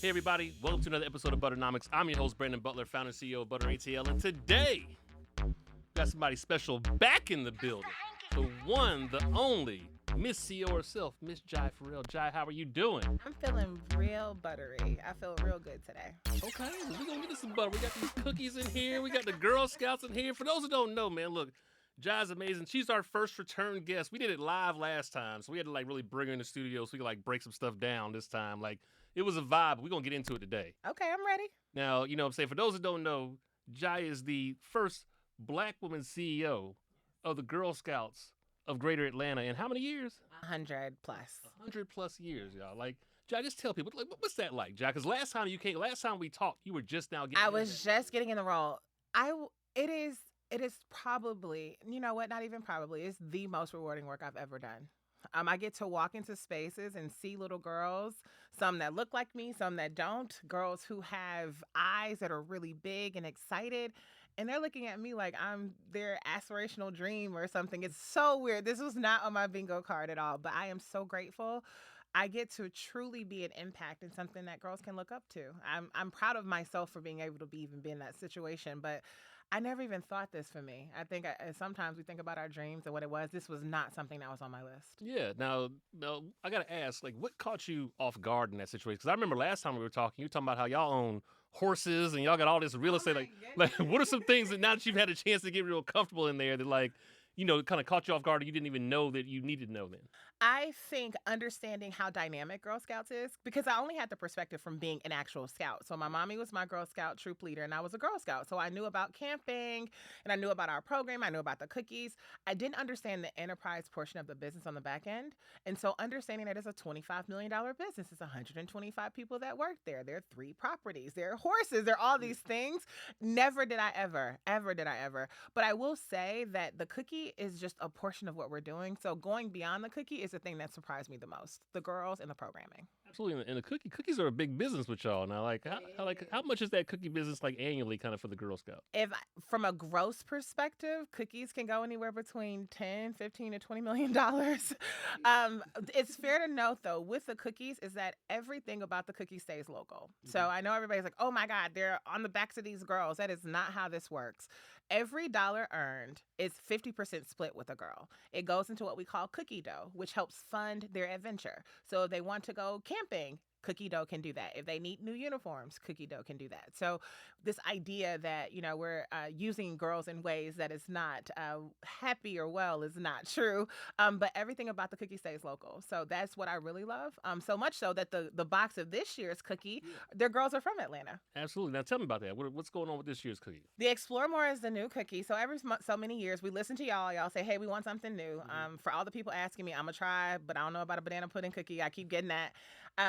Hey everybody, welcome to another episode of Butternomics. I'm your host, Brandon Butler, founder and CEO of Butter ATL, and today, we got somebody special back in the building. The one, the only, Miss CEO herself, Miss Jai Farrell. Jai, how are you doing? I'm feeling real buttery. I feel real good today. Okay, well, we're gonna get us some butter. We got these cookies in here. We got the Girl Scouts in here. For those who don't know, man, look, Jai's amazing. She's our first return guest. We did it live last time, so we had to really bring her in the studio so we could break some stuff down this time. It was a vibe. We're gonna get into it today. Okay, I'm ready. Now, you know what I'm saying? For those that don't know, Jai is the first black woman CEO of the Girl Scouts of Greater Atlanta in how many years? 100 plus. 100 plus years, y'all. Jai, just tell people, what's that like, Jai? Because last time we talked, you were just now getting I was just getting in the role. It is probably, you know what, not even probably, it's the most rewarding work I've ever done. I get to walk into spaces and see little girls, some that look like me, some that don't, girls who have eyes that are really big and excited, and they're looking at me like I'm their aspirational dream or something. It's so weird. This was not on my bingo card at all, but I am so grateful. I get to truly be an impact and something that girls can look up to. I'm proud of myself for being able to be in that situation, but I never even thought this for me. I think sometimes we think about our dreams and what it was. This was not something that was on my list. Yeah. Now I got to ask, what caught you off guard in that situation? Because I remember last time we were talking, you were talking about how y'all own horses and y'all got all this real estate. What are some things that now that you've had a chance to get real comfortable in there that kind of caught you off guard and you didn't even know that you needed to know then? I think understanding how dynamic Girl Scouts is, because I only had the perspective from being an actual scout. So my mommy was my Girl Scout troop leader and I was a Girl Scout. So I knew about camping and I knew about our program. I knew about the cookies. I didn't understand the enterprise portion of the business on the back end. And so understanding that it's a $25 million business, it's 125 people that work there. There are 3 properties, there are horses, there are all these things. Never did I ever. But I will say that the cookie is just a portion of what we're doing. So going beyond the cookie is the thing that surprised me the most. The girls and the programming. Absolutely. And the cookies are a big business with y'all now. How much is that cookie business annually kind of for the Girl Scouts? From a gross perspective, cookies can go anywhere between 10, 15 to $20 million. It's fair to note though, with the cookies is that everything about the cookie stays local. Mm-hmm. So I know everybody's like, oh my God, they're on the backs of these girls. That is not how this works. Every dollar earned is 50% split with a girl. It goes into what we call cookie dough, which helps fund their adventure. So if they want to go camping, cookie dough can do that. If they need new uniforms, cookie dough can do that. So this idea that, we're using girls in ways that is not happy or well is not true. But everything about the cookie stays local. So that's what I really love. So much so that the box of this year's cookie, their girls are from Atlanta. Absolutely. Now tell me about that. What's going on with this year's cookie? The Explore More is the new cookie. So every so many years we listen to y'all. Y'all say, hey, we want something new. Mm-hmm. For all the people asking me, I'm going to try, but I don't know about a banana pudding cookie. I keep getting that.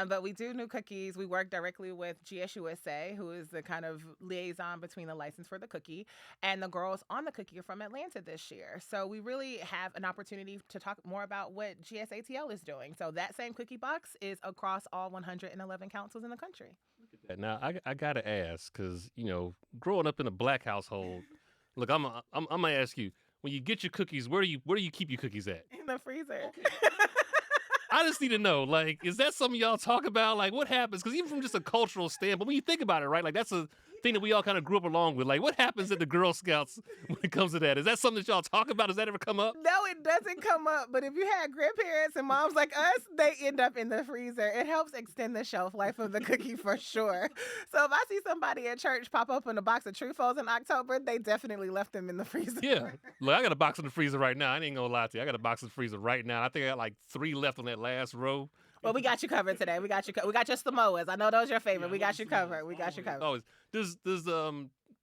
But we do new cookies. We work directly with GSUSA, who is the kind of liaison between the license for the cookie, and the girls on the cookie are from Atlanta this year. So we really have an opportunity to talk more about what GSATL is doing. So that same cookie box is across all 111 councils in the country. Look at that. Now I gotta ask, because growing up in a black household, look, I'm gonna ask you, when you get your cookies, where do you keep your cookies at? In the freezer. Okay. I just need to know, is that something y'all talk about? What happens? Because even from just a cultural standpoint, when you think about it, right? That's a thing that we all kind of grew up along with. What happens at the Girl Scouts when it comes to that? Is that something that y'all talk about? Does that ever come up? No, it doesn't come up. But if you had grandparents and moms like us, they end up in the freezer. It helps extend the shelf life of the cookie for sure. So if I see somebody at church pop up in a box of Truffaut's in October, they definitely left them in the freezer. Yeah. Look, I got a box in the freezer right now. I ain't gonna lie to you. I got a box in the freezer right now. I think I got 3 left on that last row. Well, we got you covered today. We got your Samoas. I know those are your favorite. We got you covered. Always. Does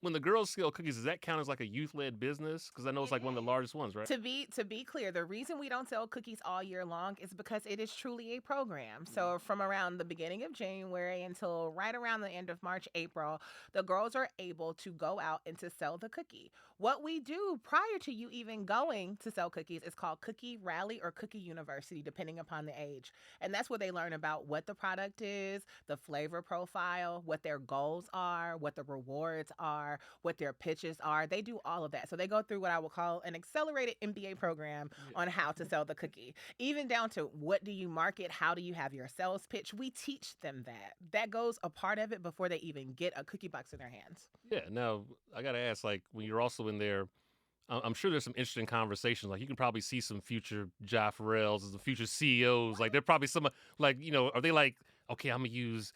when the girls sell cookies, does that count as a youth-led business? Because I know it's one of the largest ones, right? To be clear, the reason we don't sell cookies all year long is because it is truly a program. So from around the beginning of January until right around the end of March, April, the girls are able to go out and to sell the cookie. What we do prior to you even going to sell cookies is called Cookie Rally or Cookie University, depending upon the age. And that's where they learn about what the product is, the flavor profile, what their goals are, what the rewards are, what their pitches are. They do all of that. So they go through what I would call an accelerated MBA program on how to sell the cookie, even down to what do you market, how do you have your sales pitch. We teach them that. That goes a part of it before they even get a cookie box in their hands. Yeah. Now I got to ask, like, when you're also in there, I'm sure there's some interesting conversations. Like, you can probably see some future Jai Farrells and some future CEOs. Like, they're probably some, like, are they like, okay, I'm gonna use,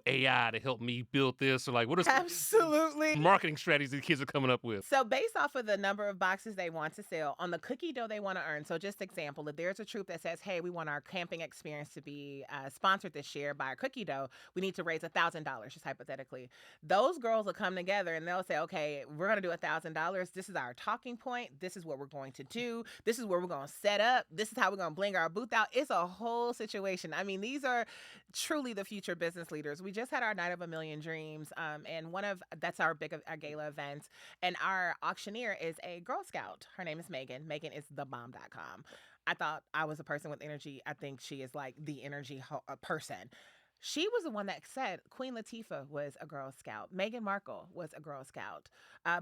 AI to help me build this, or like, what are some Absolutely. marketing strategies the kids are coming up with? So based off of the number of boxes they want to sell on the cookie dough they want to earn. So just example, if there's a troop that says, hey, we want our camping experience to be sponsored this year by a cookie dough, we need to raise $1,000, just hypothetically. Those girls will come together and they'll say, okay, we're going to do $1,000. This is our talking point. This is what we're going to do. This is where we're going to set up. This is how we're going to bling our booth out. It's a whole situation. I mean, these are truly the future business leaders. We just had our Night of a Million Dreams, and that's our our gala event, and our auctioneer is a Girl Scout. Her name is Megan. Megan is thebomb.com. I thought I was a person with energy. I think she is like the energy person. She was the one that said Queen Latifah was a Girl Scout. Meghan Markle was a Girl Scout.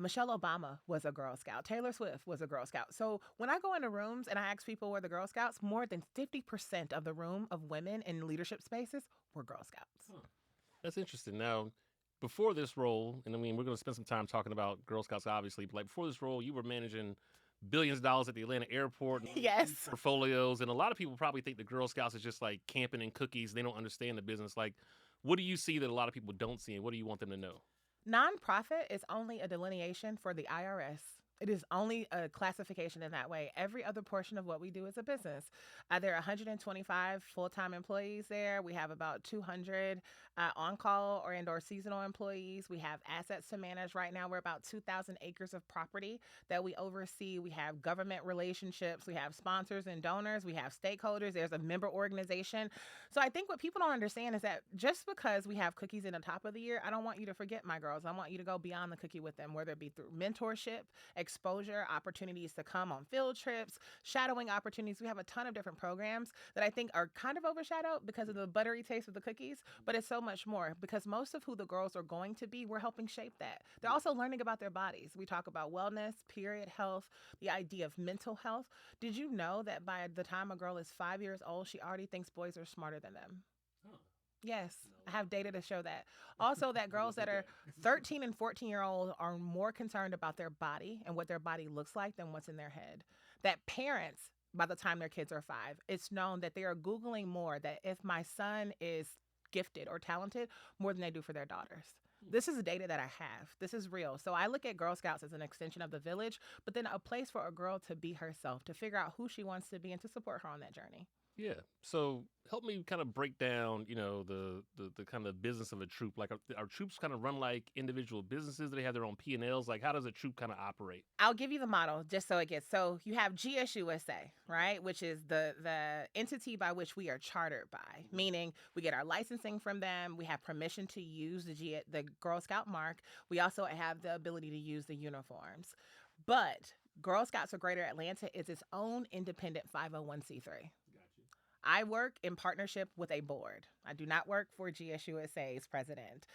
Michelle Obama was a Girl Scout. Taylor Swift was a Girl Scout. So when I go into rooms and I ask people where the Girl Scouts, more than 50% of the room of women in leadership spaces were Girl Scouts. Huh. That's interesting. Now, before this role, and I mean, we're going to spend some time talking about Girl Scouts, obviously, but like before this role, you were managing billions of dollars at the Atlanta airport. Yes. Portfolios. And a lot of people probably think the Girl Scouts is just like camping and cookies. They don't understand the business. Like, what do you see that a lot of people don't see, and what do you want them to know? Nonprofit is only a delineation for the IRS. It is only a classification in that way. Every other portion of what we do is a business. There are 125 full-time employees there. We have about 200 on-call or indoor seasonal employees. We have assets to manage. Right now, we're about 2,000 acres of property that we oversee. We have government relationships. We have sponsors and donors. We have stakeholders. There's a member organization. So I think what people don't understand is that just because we have cookies in the top of the year, I don't want you to forget my girls. I want you to go beyond the cookie with them, whether it be through mentorship, exposure, opportunities to come on field trips, shadowing opportunities. We have a ton of different programs that I think are kind of overshadowed because of the buttery taste of the cookies, but it's so much more because most of who the girls are going to be, we're helping shape that. They're also learning about their bodies. We talk about wellness, period health, the idea of mental health. Did you know that by the time a girl is 5 years old, she already thinks boys are smarter than them? Yes, I have data to show that. Also, that girls that are 13 and 14-year-olds are more concerned about their body and what their body looks like than what's in their head. That parents, by the time their kids are 5, it's known that they are Googling more that if my son is gifted or talented more than they do for their daughters. This is data that I have. This is real. So I look at Girl Scouts as an extension of the village, but then a place for a girl to be herself, to figure out who she wants to be and to support her on that journey. Yeah. So help me kind of break down, the kind of business of a troop. Like, are troops kind of run like individual businesses? Do they have their own P&Ls? Like, how does a troop kind of operate? I'll give you the model just so it gets. So you have GSUSA, right, which is the entity by which we are chartered by, meaning we get our licensing from them. We have permission to use the Girl Scout mark. We also have the ability to use the uniforms. But Girl Scouts of Greater Atlanta is its own independent 501c3. I work in partnership with a board. I do not work for GSUSA's president,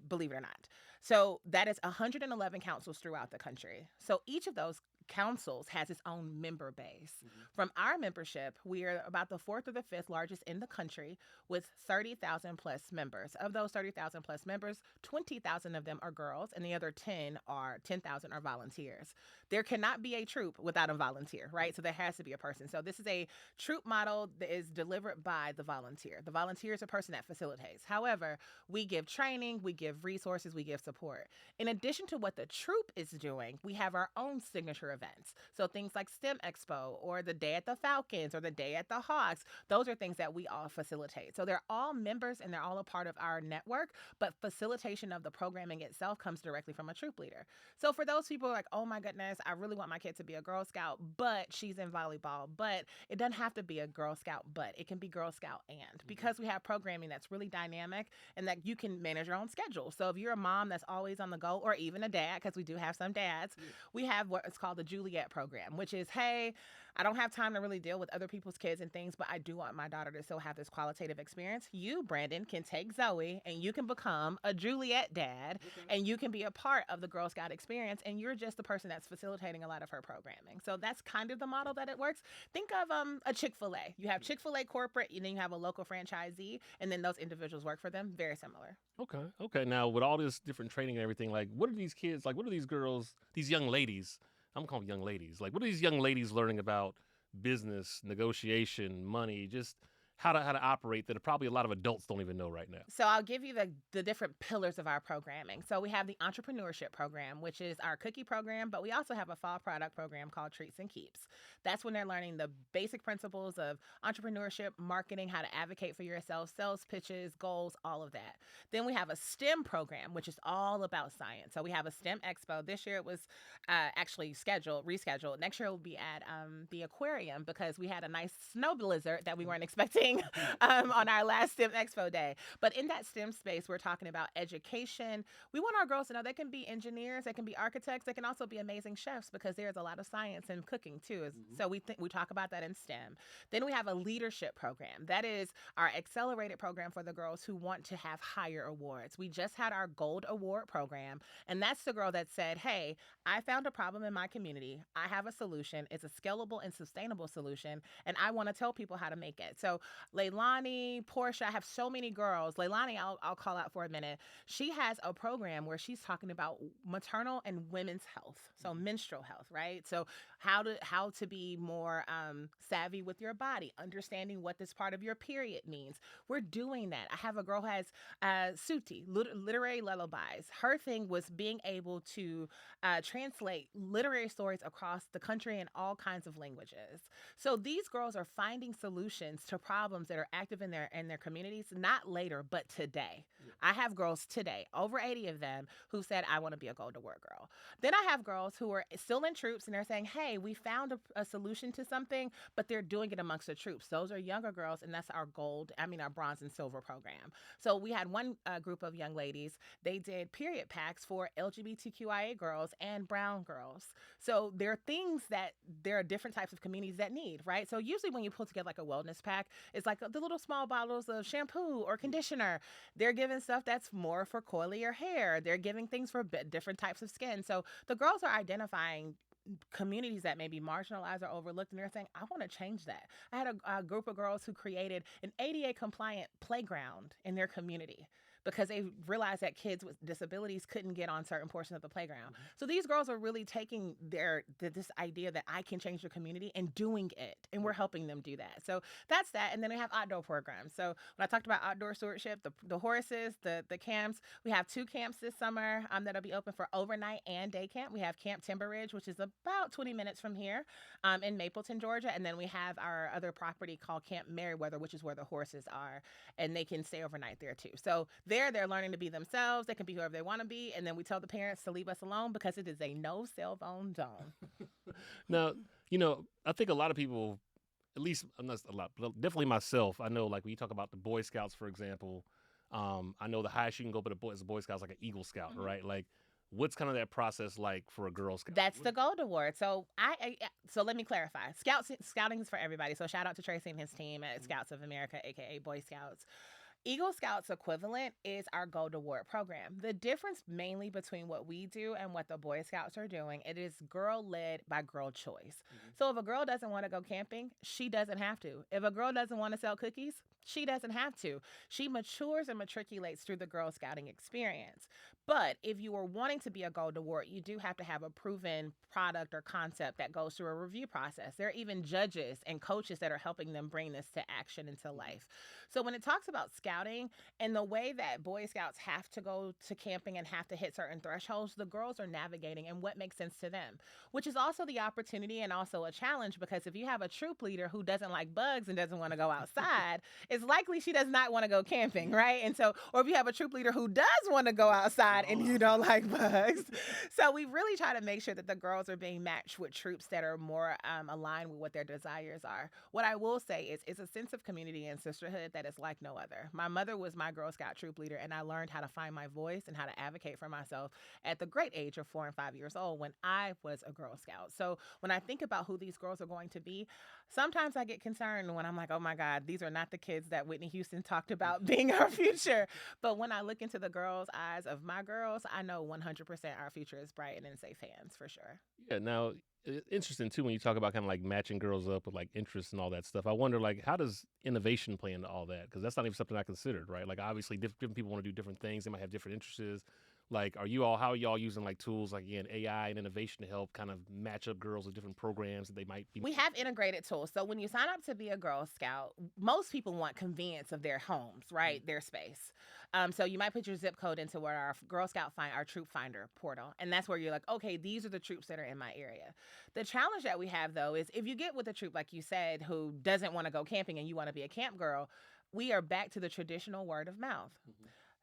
believe it or not. So that is 111 councils throughout the country. So each of those councils has its own member base. From our membership, we are about the 4th or the 5th largest in the country with 30,000 plus members. Of those 30,000 plus members, 20,000 of them are girls and the other 10,000 are volunteers. There cannot be a troop without a volunteer, right? So there has to be a person. So this is a troop model that is delivered by the volunteer. The volunteer is a person that facilitates. However, we give training, we give resources, we give support. In addition to what the troop is doing, we have our own signature events. So things like STEM Expo or the Day at the Falcons or the Day at the Hawks, those are things that we all facilitate. So they're all members and they're all a part of our network, but facilitation of the programming itself comes directly from a troop leader. So for those people like, oh my goodness, I really want my kid to be a Girl Scout, but she's in volleyball, but it doesn't have to be a Girl Scout, but it can be Girl Scout and because we have have programming that's really dynamic and that you can manage your own schedule. So if you're a mom that's always on the go, or even a dad, because we do have some dads, we have what is called the Juliet program, which is, hey, I don't have time to really deal with other people's kids and things, but I do want my daughter to still have this qualitative experience. You, Brandon, can take Zoe and you can become a Juliet dad, and you can be a part of the Girl Scout experience, and you're just the person that's facilitating a lot of her programming. So that's kind of the model that it works. Think of a Chick-fil-A. You have Chick-fil-A corporate, and then you have a local franchisee, and then those individuals work for them. Very similar. Okay. Now, with all this different training and everything, like, what are these kids, like, what are these girls, these young ladies, I'm calling them young ladies, like, what are these young ladies learning about business, negotiation, money, just how to operate that probably a lot of adults don't even know right now? So I'll give you the different pillars of our programming. So we have the entrepreneurship program, which is our cookie program, but we also have a fall product program called Treats and Keeps. That's when they're learning the basic principles of entrepreneurship, marketing, how to advocate for yourself, sales pitches, goals, all of that. Then we have a STEM program, which is all about science. So we have a STEM expo. This year it was actually rescheduled. Next year it will be at the aquarium because we had a nice snow blizzard that we weren't expecting on our last STEM Expo day. But in that STEM space, we're talking about education. We want our girls to know they can be engineers, they can be architects, they can also be amazing chefs because there's a lot of science in cooking too. So we talk about that in STEM. Then we have a leadership program. That is our accelerated program for the girls who want to have higher awards. We just had our gold award program, and that's the girl that said, hey, I found a problem in my community. I have a solution. It's a scalable and sustainable solution, and I want to tell people how to make it. So Leilani, Portia, I have so many girls. Leilani, I'll call out for a minute. She has a program where she's talking about maternal and women's health, so menstrual health, right? So how to be more savvy with your body, understanding what this part of your period means. We're doing that. I have a girl who has Suti, literary lullabies. Her thing was being able to translate literary stories across the country in all kinds of languages. So these girls are finding solutions to problems that are active in their communities, not later, but today. Yeah. I have girls today, over 80 of them, who said, I want to be a Gold Award girl. Then I have girls who are still in troops and they're saying, hey, we found a solution to something, but they're doing it amongst the troops. Those are younger girls, and that's our bronze and silver program. So we had one group of young ladies, they did period packs for LGBTQIA girls and brown girls. So there are different types of communities that need, right? So usually when you pull together like a wellness pack, it's like the little small bottles of shampoo or conditioner. They're giving stuff that's more for coilier hair. They're giving things for different types of skin. So the girls are identifying communities that may be marginalized or overlooked, and they're saying, I want to change that. I had a group of girls who created an ADA compliant playground in their community because they realized that kids with disabilities couldn't get on certain portions of the playground. Mm-hmm. So these girls are really taking this idea that I can change the community and doing it, and we're helping them do that. So that's that. And then we have outdoor programs. So when I talked about outdoor stewardship, the horses, the camps, we have 2 camps this summer that'll be open for overnight and day camp. We have Camp Timber Ridge, which is about 20 minutes from here in Mapleton, Georgia. And then we have our other property called Camp Merriweather, which is where the horses are, and they can stay overnight there too. So they're learning to be themselves. They can be whoever they want to be. And then we tell the parents to leave us alone because it is a no cell phone zone. Now, I think a lot of people, at least not a lot, but definitely myself, I know, like when you talk about the Boy Scouts, for example, I know the highest you can go as a Boy Scout is like an Eagle Scout, mm-hmm. right? Like, what's kind of that process like for a Girl Scout? That's the Gold Award. So so let me clarify. Scouting is for everybody. So shout out to Tracy and his team at Scouts of America, aka Boy Scouts. Eagle Scouts equivalent is our Gold Award program. The difference mainly between what we do and what the Boy Scouts are doing, it is girl-led by girl choice. Mm-hmm. So if a girl doesn't want to go camping, she doesn't have to. If a girl doesn't want to sell cookies, she doesn't have to. She matures and matriculates through the Girl Scouting experience. But if you are wanting to be a Gold Award, you do have to have a proven product or concept that goes through a review process. There are even judges and coaches that are helping them bring this to action into life. So when it talks about scouting and the way that Boy Scouts have to go to camping and have to hit certain thresholds, the girls are navigating and what makes sense to them, which is also the opportunity and also a challenge, because if you have a troop leader who doesn't like bugs and doesn't want to go outside, it's likely she does not want to go camping, right? And so, or if you have a troop leader who does want to go outside and you don't like bugs. So we really try to make sure that the girls are being matched with troops that are more aligned with what their desires are. What I will say is it's a sense of community and sisterhood that is like no other. My mother was my Girl Scout troop leader, and I learned how to find my voice and how to advocate for myself at the great age of 4 and 5 years old when I was a Girl Scout. So when I think about who these girls are going to be, sometimes I get concerned when I'm like, oh my God, these are not the kids that Whitney Houston talked about being our future. But when I look into the girls' eyes of my girls, I know 100% our future is bright and in safe hands for sure. Yeah. Now, interesting too when you talk about kind of like matching girls up with like interests and all that stuff. I wonder like how does innovation play into all that? Because that's not even something I considered, right? Like obviously different people want to do different things. They might have different interests. Like, how are y'all using like tools like again AI and innovation to help kind of match up girls with different programs that they might be? We have integrated tools. So when you sign up to be a Girl Scout, most people want convenience of their homes, right? Their space. So you might put your zip code into what our Girl Scout our Troop Finder portal, and that's where you're like, okay, these are the troops that are in my area. The challenge that we have though is if you get with a troop like you said who doesn't want to go camping and you want to be a camp girl, we are back to the traditional word of mouth.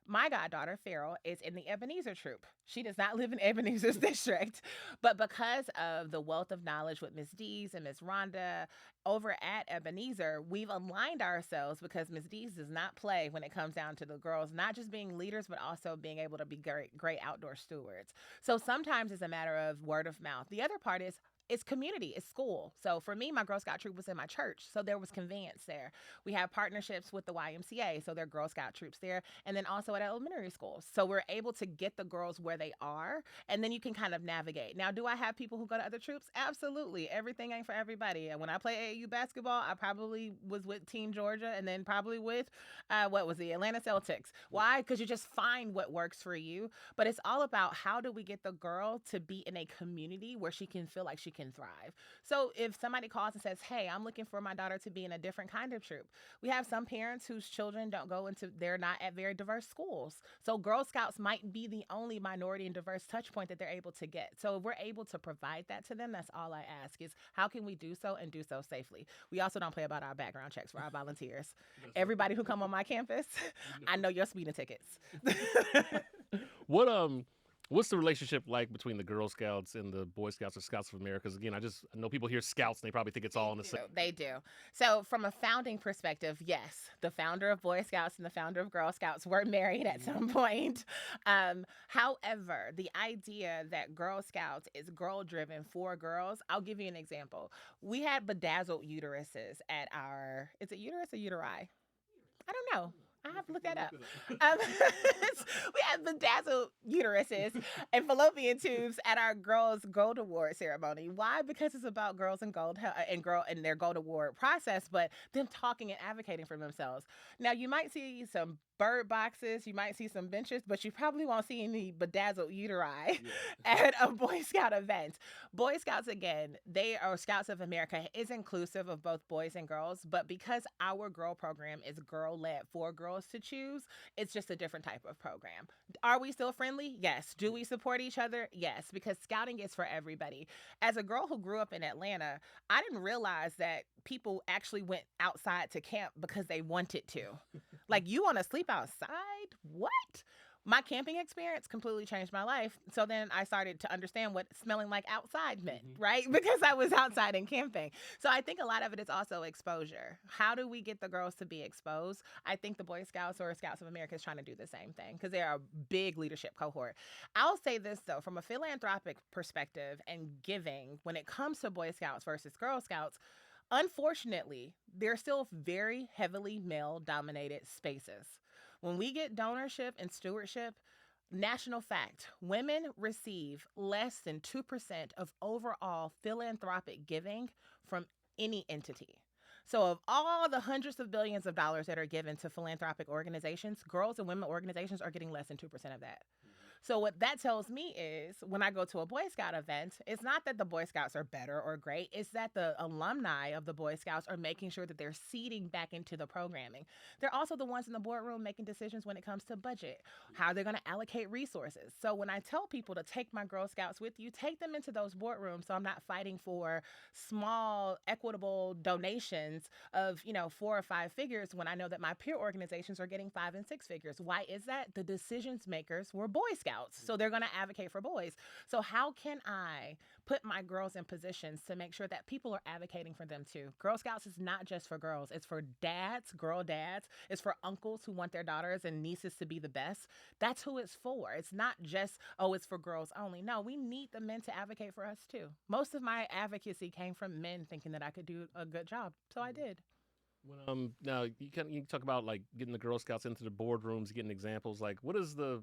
My goddaughter, Ferrell, is in the Ebenezer troop. She does not live in Ebenezer's district. But because of the wealth of knowledge with Ms. Dees and Ms. Rhonda over at Ebenezer, we've aligned ourselves because Ms. Dees does not play when it comes down to the girls, not just being leaders, but also being able to be great outdoor stewards. So sometimes it's a matter of word of mouth. The other part is it's community, it's school. So for me, my Girl Scout troop was in my church, so there was convenience there. We have partnerships with the YMCA, so there are Girl Scout troops there, and then also at elementary schools. So we're able to get the girls where they are, and then you can kind of navigate. Now, do I have people who go to other troops? Absolutely. Everything ain't for everybody. And when I play AAU basketball, I probably was with Team Georgia, and then probably with, the Atlanta Celtics. Why? Because you just find what works for you. But it's all about how do we get the girl to be in a community where she can feel like she can thrive. So if somebody calls and says, hey, I'm looking for my daughter to be in a different kind of troop, we have some parents whose children they're not at very diverse schools. So Girl Scouts might be the only minority and diverse touch point that they're able to get. So if we're able to provide that to them, that's all I ask is how can we do so and do so safely? We also don't play about our background checks for our volunteers. Everybody who come on my campus, I know your speeding tickets. What's the relationship like between the Girl Scouts and the Boy Scouts or Scouts of America? Because again, I know people hear Scouts and they probably think it's all in the same. They do. So from a founding perspective, yes, the founder of Boy Scouts and the founder of Girl Scouts were married at some point. However, the idea that Girl Scouts is girl-driven for girls, I'll give you an example. We had bedazzled uteruses at is it uterus or uteri? I don't know. I have to look that up. We have bedazzled uteruses and fallopian tubes at our girls' gold award ceremony. Why? Because it's about girls and gold and their gold award process, but them talking and advocating for themselves. Now you might see some bird boxes, you might see some benches, but you probably won't see any bedazzled uteri at a Boy Scout event. Boy Scouts, again, Scouts of America is inclusive of both boys and girls, but because our girl program is girl-led for girls to choose, it's just a different type of program. Are we still friendly? Yes. Do we support each other? Yes, because scouting is for everybody. As a girl who grew up in Atlanta, I didn't realize that people actually went outside to camp because they wanted to. Like, you want to sleep outside? What? My camping experience completely changed my life. So then I started to understand what smelling like outside meant, right? Because I was outside and camping. So I think a lot of it is also exposure. How do we get the girls to be exposed? I think the Boy Scouts or Scouts of America is trying to do the same thing because they're a big leadership cohort. I'll say this, though, from a philanthropic perspective and giving, when it comes to Boy Scouts versus Girl Scouts, unfortunately, they're still very heavily male-dominated spaces. When we get donorship and stewardship, national fact, women receive less than 2% of overall philanthropic giving from any entity. So of all the hundreds of billions of dollars that are given to philanthropic organizations, girls and women organizations are getting less than 2% of that. So what that tells me is when I go to a Boy Scout event, it's not that the Boy Scouts are better or great. It's that the alumni of the Boy Scouts are making sure that they're seeding back into the programming. They're also the ones in the boardroom making decisions when it comes to budget, how they're going to allocate resources. So when I tell people to take my Girl Scouts with you, take them into those boardrooms so I'm not fighting for small equitable donations of, 4 or 5 figures when I know that my peer organizations are getting 5 and 6 figures. Why is that? The decisions makers were Boy Scouts, so they're going to advocate for boys. So how can I put my girls in positions to make sure that people are advocating for them too? Girl Scouts is not just for girls. It's for dads, girl dads. It's for uncles who want their daughters and nieces to be the best. That's who it's for. It's not just, oh, it's for girls only. No, we need the men to advocate for us too. Most of my advocacy came from men thinking that I could do a good job. So I did. Now you talk about like getting the Girl Scouts into the boardrooms, getting examples. Like, what is the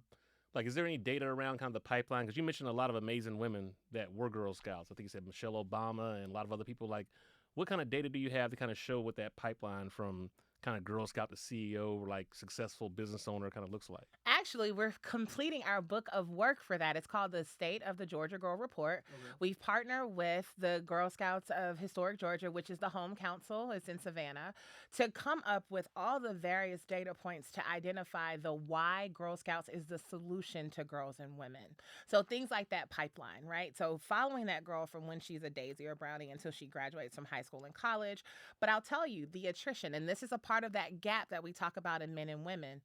like? Is there any data around kind of the pipeline? Because you mentioned a lot of amazing women that were Girl Scouts. I think you said Michelle Obama and a lot of other people. Like, what kind of data do you have to kind of show what that pipeline from kind of Girl Scout to CEO, like successful business owner, kind of looks like? Actually, we're completing our book of work for that. It's called The State of the Georgia Girl Report. Okay. We've partnered with the Girl Scouts of Historic Georgia, which is the home council. It's in Savannah, to come up with all the various data points to identify the why Girl Scouts is the solution to girls and women. So things like that pipeline, right? So following that girl from when she's a Daisy or Brownie until she graduates from high school and college. But I'll tell you, the attrition, and this is a part of that gap that we talk about in men and women.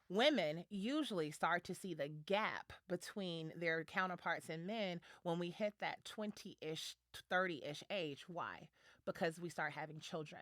Women usually start to see the gap between their counterparts in men when we hit that 20-ish, 30-ish age. Why? Because we start having children.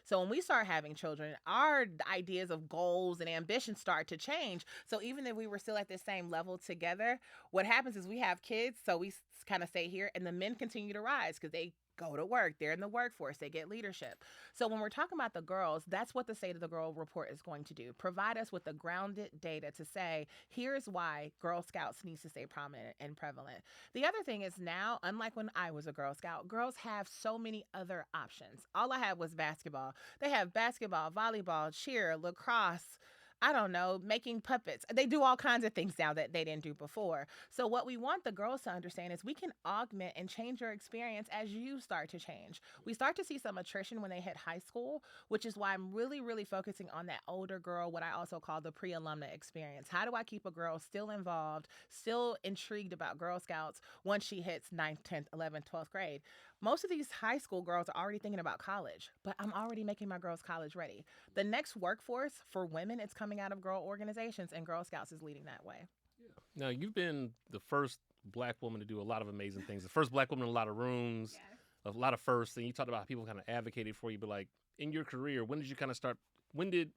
So when we start having children, our ideas of goals and ambitions start to change. So even if we were still at the same level together, what happens is we have kids, so we kind of stay here, and the men continue to rise because they go to work. They're in the workforce. They get leadership. So when we're talking about the girls, that's what the State of the Girl Report is going to do. Provide us with the grounded data to say, here's why Girl Scouts needs to stay prominent and prevalent. The other thing is now, unlike when I was a Girl Scout, girls have so many other options. All I had was basketball. They have basketball, volleyball, cheer, lacrosse, I don't know, making puppets. They do all kinds of things now that they didn't do before. So what we want the girls to understand is we can augment and change your experience as you start to change. We start to see some attrition when they hit high school, which is why I'm really, really focusing on that older girl, what I also call the pre-alumna experience. How do I keep a girl still involved, still intrigued about Girl Scouts once she hits 9th, 10th, 11th, 12th grade? Most of these high school girls are already thinking about college, but I'm already making my girls college ready. The next workforce for women, it's coming out of girl organizations, and Girl Scouts is leading that way. Yeah. Now, you've been the first Black woman to do a lot of amazing things. The first Black woman in a lot of rooms, yes. A lot of firsts. And you talked about how people kind of advocated for you, but like in your career, when did you kind of start? When did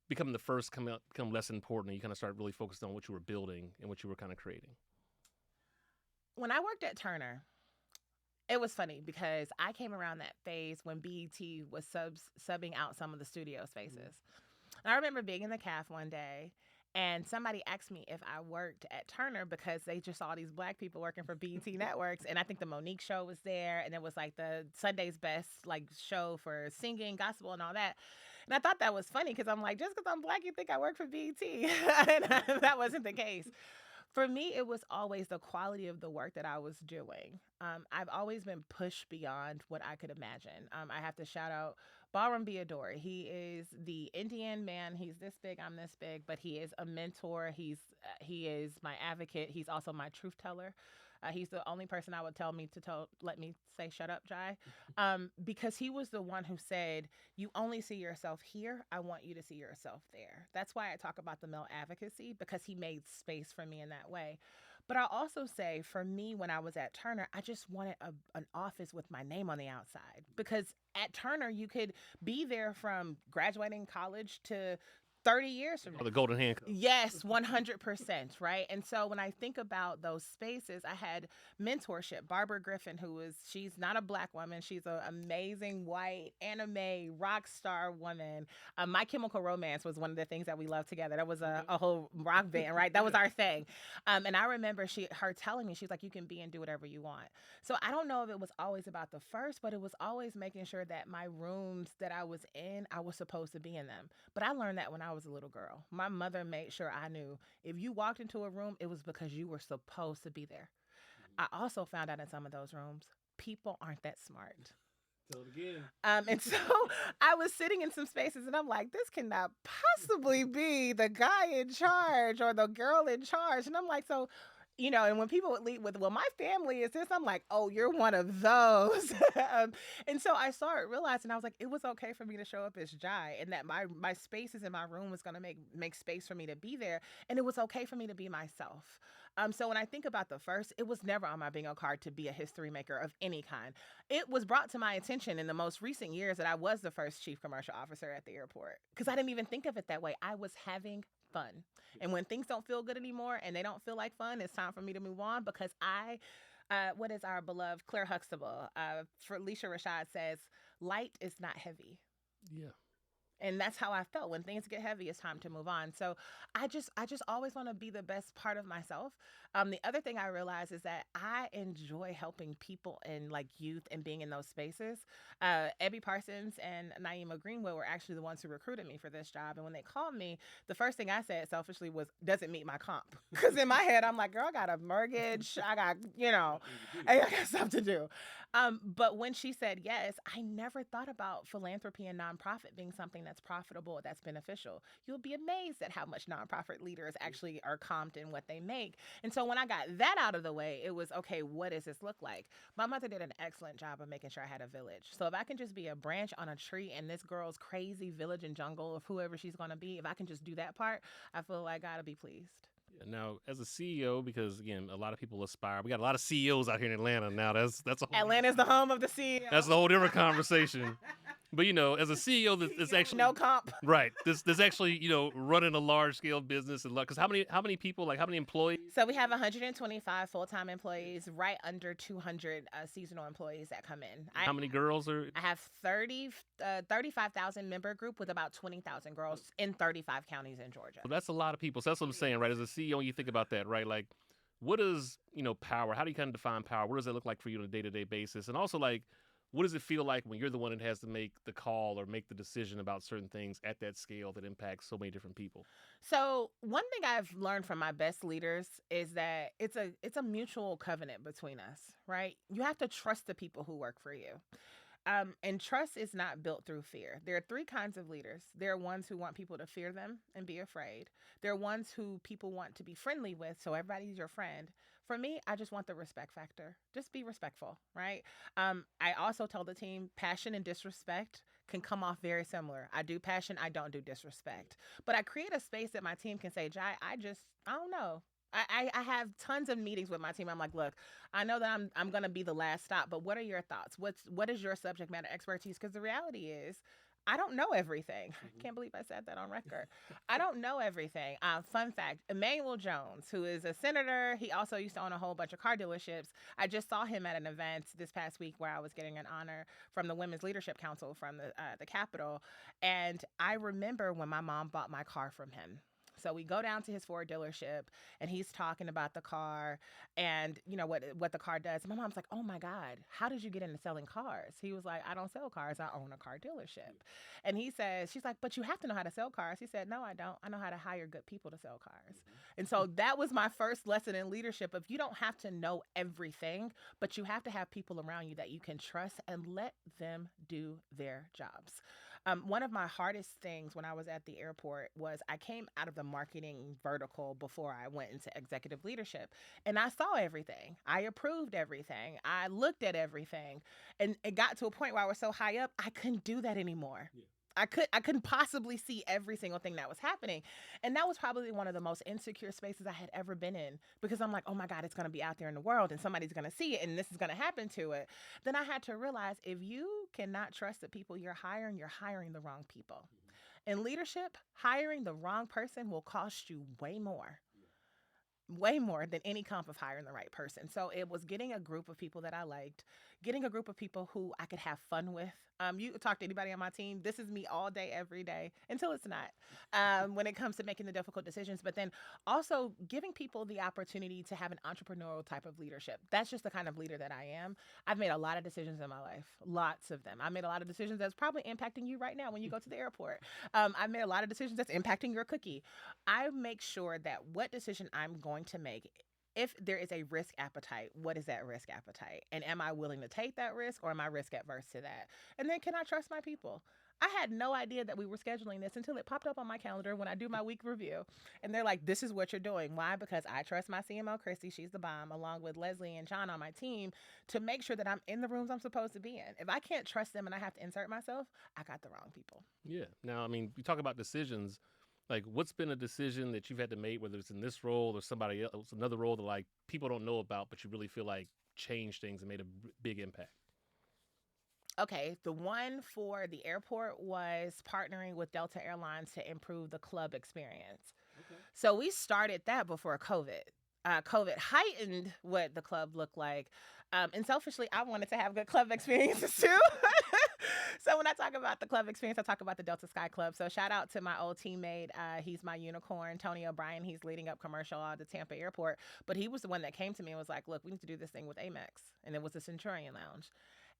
becoming the first become less important? And you kind of start really focused on what you were building and what you were kind of creating. When I worked at Turner, it was funny because I came around that phase when BET was subbing out some of the studio spaces. Mm-hmm. And I remember being in the CAF one day, and somebody asked me if I worked at Turner because they just saw these Black people working for BET Networks. And I think the Monique show was there, and it was like the Sunday's Best like show for singing, gospel, and all that. And I thought that was funny because I'm like, just because I'm Black, you think I work for BET? And that wasn't the case. For me, it was always the quality of the work that I was doing. I've always been pushed beyond what I could imagine. I have to shout out Ballroom Beador. He is the Indian man. He's this big, I'm this big, but he is a mentor. He is my advocate. He's also my truth teller. He's the only person I would let me say, shut up, Jai. Because he was the one who said, you only see yourself here. I want you to see yourself there. That's why I talk about the male advocacy, because he made space for me in that way. But I'll also say, for me, when I was at Turner, I just wanted an office with my name on the outside. Because at Turner, you could be there from graduating college to 30 years from now. The golden handcuff. Yes, 100%, right? And so when I think about those spaces, I had mentorship. Barbara Griffin, she's not a Black woman. She's an amazing white anime rock star woman. My Chemical Romance was one of the things that we loved together. That was a whole rock band, right? That was our thing. And I remember her telling me, she's like, you can be and do whatever you want. So I don't know if it was always about the first, but it was always making sure that my rooms that I was in, I was supposed to be in them. But I learned that when I I was a little girl. My mother made sure I knew if you walked into a room, it was because you were supposed to be there. I also found out in some of those rooms, people aren't that smart. Tell it again. And so I was sitting in some spaces and I'm like, this cannot possibly be the guy in charge or the girl in charge. And I'm like, so, and when people would lead with, well, my family is this, I'm like, oh, you're one of those. And so I started realizing, I was like, it was okay for me to show up as Jai, and that my spaces in my room was going to make space for me to be there. And it was okay for me to be myself. So when I think about the first, it was never on my bingo card to be a history maker of any kind. It was brought to my attention in the most recent years that I was the first chief commercial officer at the airport, because I didn't even think of it that way. I was having fun. And when things don't feel good anymore and they don't feel like fun, it's time for me to move on, because what is our beloved Claire Huxtable? Felicia Rashad says, light is not heavy. Yeah. And that's how I felt. When things get heavy, it's time to move on. So I just always want to be the best part of myself. The other thing I realized is that I enjoy helping people and like youth and being in those spaces. Ebby Parsons and Naima Greenwood were actually the ones who recruited me for this job. And when they called me, the first thing I said selfishly was, doesn't meet my comp. Because in my head, I'm like, girl, I got a mortgage. I got, I got stuff to do. But when she said yes, I never thought about philanthropy and nonprofit being something that's profitable, that's beneficial. You'll be amazed at how much nonprofit leaders actually are comped in what they make. And so when I got that out of the way, it was, okay, what does this look like? My mother did an excellent job of making sure I had a village. So if I can just be a branch on a tree in this girl's crazy village and jungle of whoever she's going to be, if I can just do that part, I feel like God will be pleased. Now, as a CEO, because again, a lot of people aspire. We got a lot of CEOs out here in Atlanta now. That's a whole, Atlanta's the home of the CEO. That's a whole different conversation. But as a CEO, that's actually no comp. Right. There's actually running a large scale business, and because how many people, like how many employees? So we have 125 full-time employees, right under 200 seasonal employees that come in. How many girls are? I have 35,000 member group with about 20,000 girls in 35 counties in Georgia. Well, that's a lot of people. So that's what I'm saying, right? As a CEO, you think about that, right? Like, what is power? How do you kind of define power? What does it look like for you on a day-to-day basis? And also, like, what does it feel like when you're the one that has to make the call or make the decision about certain things at that scale that impacts so many different people? So one thing I've learned from my best leaders is that it's a mutual covenant between us, right? You have to trust the people who work for you. And trust is not built through fear. There are three kinds of leaders. There are ones who want people to fear them and be afraid. There are ones who people want to be friendly with, so everybody's your friend. For me, I just want the respect factor. Just be respectful, right? I also tell the team passion and disrespect can come off very similar. I do passion, I don't do disrespect. But I create a space that my team can say, Jai, I don't know. I have tons of meetings with my team. I'm like, look, I know that I'm going to be the last stop, but what are your thoughts? What is your subject matter expertise? Because the reality is, I don't know everything. I can't believe I said that on record. I don't know everything. Fun fact, Emmanuel Jones, who is a senator, he also used to own a whole bunch of car dealerships. I just saw him at an event this past week where I was getting an honor from the Women's Leadership Council from the Capitol. And I remember when my mom bought my car from him. So we go down to his Ford dealership and he's talking about the car and what the car does. My mom's like, oh my God, how did you get into selling cars? He was like, I don't sell cars. I own a car dealership. And he says, she's like, but you have to know how to sell cars. He said, no, I don't. I know how to hire good people to sell cars. And so that was my first lesson in leadership of you don't have to know everything, but you have to have people around you that you can trust and let them do their jobs. One of my hardest things when I was at the airport was I came out of the marketing vertical before I went into executive leadership. And I saw everything. I approved everything. I looked at everything. And it got to a point where I was so high up, I couldn't do that anymore. Yeah. I couldn't possibly see every single thing that was happening. And that was probably one of the most insecure spaces I had ever been in, because I'm like, oh my God, it's going to be out there in the world and somebody's going to see it and this is going to happen to it. Then I had to realize if you cannot trust the people you're hiring the wrong people. In leadership, hiring the wrong person will cost you way more. way more than any comp of hiring the right person. So it was getting a group of people that I liked, getting a group of people who I could have fun with. You talk to anybody on my team. This is me all day, every day, until it's not. When it comes to making the difficult decisions, but then also giving people the opportunity to have an entrepreneurial type of leadership. That's just the kind of leader that I am. I've made a lot of decisions in my life, lots of them. I made a lot of decisions that's probably impacting you right now when you go to the airport. I've made a lot of decisions that's impacting your cookie. I make sure that what decision I'm going to make, if there is a risk appetite, what is that risk appetite? And am I willing to take that risk, or am I risk adverse to that? And then can I trust my people? I had no idea that we were scheduling this until it popped up on my calendar when I do my week review. And they're like, this is what you're doing. Why? Because I trust my CMO, Christy, she's the bomb, along with Leslie and John on my team, to make sure that I'm in the rooms I'm supposed to be in. If I can't trust them and I have to insert myself, I got the wrong people. Yeah. Now, I mean, you talk about decisions. Like, what's been a decision that you've had to make, whether it's in this role or somebody else, another role that like people don't know about, but you really feel like changed things and made a big impact? Okay, the one for the airport was partnering with Delta Airlines to improve the club experience. Okay. So we started that before COVID. COVID heightened what the club looked like. And selfishly, I wanted to have good club experiences too. So when I talk about the club experience, I talk about the Delta Sky Club. So shout out to my old teammate. He's my unicorn, Tony O'Brien. He's leading up commercial at the Tampa airport. But he was the one that came to me and was like, look, we need to do this thing with Amex. And it was the Centurion Lounge.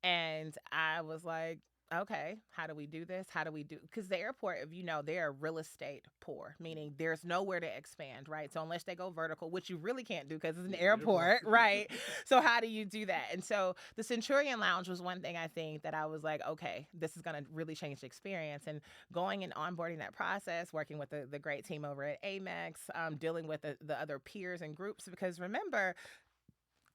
And I was like, okay, how do we do this? How do we do? Because the airport, if you know, they're real estate poor, meaning there's nowhere to expand, right? So unless they go vertical, which you really can't do because it's an airport, right? So how do you do that? And so the Centurion Lounge was one thing I think that I was like, okay, this is going to really change the experience. And going and onboarding that process, working with the great team over at Amex, dealing with the other peers and groups, because remember,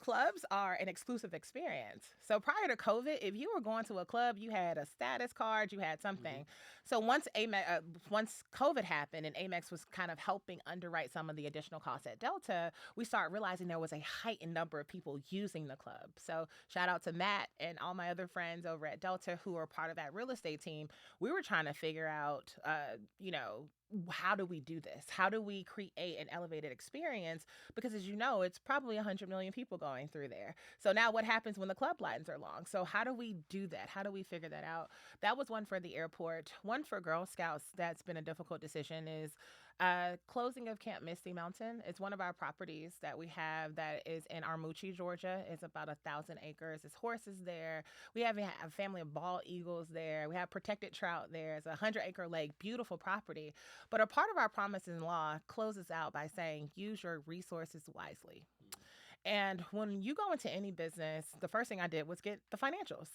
clubs are an exclusive experience. So prior to COVID, if you were going to a club, you had a status card, you had something. Mm-hmm. So once COVID happened and Amex was kind of helping underwrite some of the additional costs at Delta, we started realizing there was a heightened number of people using the club. So shout out to Matt and all my other friends over at Delta who are part of that real estate team. We were trying to figure out, how do we do this? How do we create an elevated experience? Because as you know, it's probably 100 million people going through there. So now what happens when the club lines are long? So how do we do that? How do we figure that out? That was one for the airport. One for Girl Scouts that's been a difficult decision is closing of Camp Misty Mountain. It's one of our properties that we have that is in Armuchee, Georgia. It's about 1,000 acres. There's horses there. We have a family of bald eagles there. We have protected trout there. It's a 100-acre lake, beautiful property. But a part of our promise in law closes out by saying, use your resources wisely. And when you go into any business, the first thing I did was get the financials.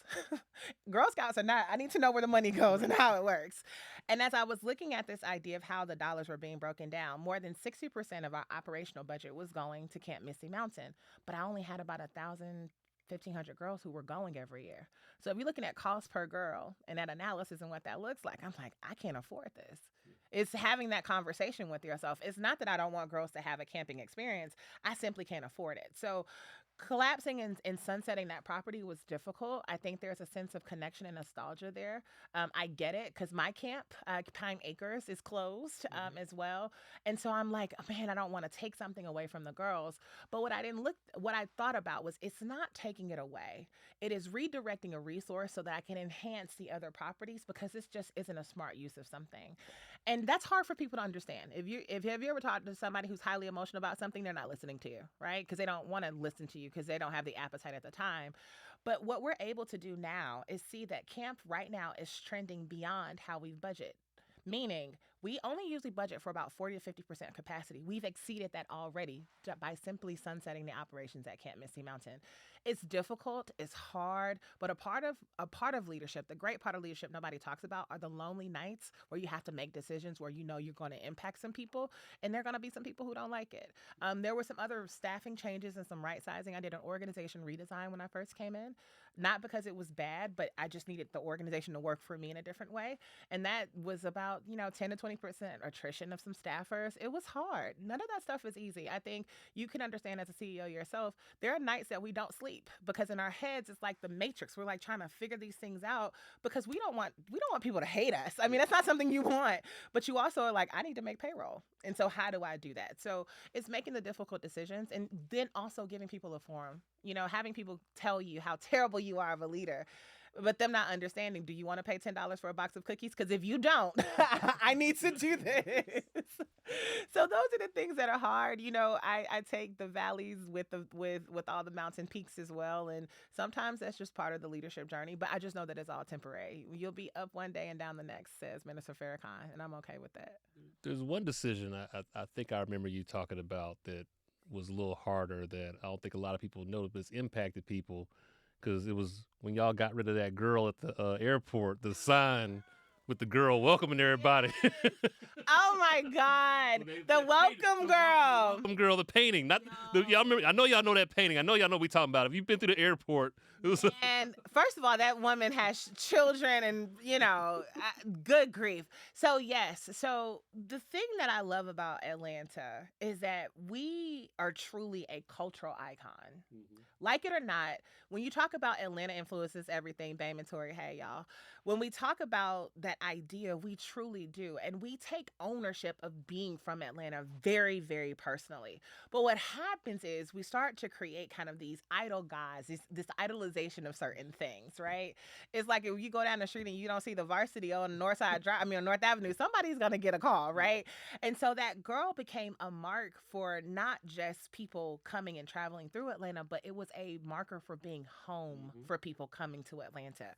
Girl Scouts are not, I need to know where the money goes and how it works. And as I was looking at this idea of how the dollars were being broken down, more than 60% of our operational budget was going to Camp Misty Mountain. But I only had about 1,500 girls who were going every year. So if you're looking at cost per girl and that analysis and what that looks like, I'm like, I can't afford this. It's having that conversation with yourself. It's not that I don't want girls to have a camping experience. I simply can't afford it. So collapsing and sunsetting that property was difficult. I think there's a sense of connection and nostalgia there. I get it because my camp, Pine Acres, is closed as well. And so I'm like, oh, man, I don't want to take something away from the girls. But what I thought about was it's not taking it away. It is redirecting a resource so that I can enhance the other properties because this just isn't a smart use of something. And that's hard for people to understand. Have you ever talked to somebody who's highly emotional about something, they're not listening to you, right? Because they don't want to listen to you because they don't have the appetite at the time. But what we're able to do now is see that camp right now is trending beyond how we budget. Meaning, we only usually budget for about 40 to 50% capacity. We've exceeded that already by simply sunsetting the operations at Camp Misty Mountain. It's difficult, it's hard, but a part of leadership, the great part of leadership nobody talks about are the lonely nights where you have to make decisions where you know you're going to impact some people, and there are going to be some people who don't like it. There were some other staffing changes and some right sizing. I did an organization redesign when I first came in, not because it was bad, but I just needed the organization to work for me in a different way, and that was about 10 to 20% attrition of some staffers. It was hard. None of that stuff is easy. I think you can understand as a CEO yourself, there are nights that we don't sleep because in our heads it's like the matrix. We're like trying to figure these things out because we don't want people to hate us. I mean, that's not something you want, but you also are like, I need to make payroll. And so how do I do that? So it's making the difficult decisions and then also giving people a forum, having people tell you how terrible you are of a leader, but them not understanding, do you want to pay $10 for a box of cookies? Because if you don't, I need to do this. So those are the things that are hard. I take the valleys with all the mountain peaks as well. And sometimes that's just part of the leadership journey. But I just know that it's all temporary. You'll be up one day and down the next, says Minister Farrakhan. And I'm okay with that. There's one decision I think I remember you talking about that was a little harder that I don't think a lot of people know, but it's impacted people. Because it was when y'all got rid of that girl at the airport, the sign with the girl welcoming everybody. Oh my God, the welcome girl. Welcome girl, the painting. Y'all remember? I know y'all know that painting. I know y'all know what we talking about. If you've been through the airport, it was. And first of all, that woman has children, and good grief. So yes, so the thing that I love about Atlanta is that we are truly a cultural icon. Mm-hmm. Like it or not, when you talk about Atlanta influences everything, Bame and Tori, hey y'all. When we talk about that idea, we truly do. And we take ownership of being from Atlanta very, very personally. But what happens is we start to create kind of these idol gods, this idolization of certain things, right? It's like if you go down the street and you don't see the varsity on North Avenue, somebody's going to get a call, right? And so that girl became a mark for not just people coming and traveling through Atlanta, but it was a marker for being home for people coming to Atlanta.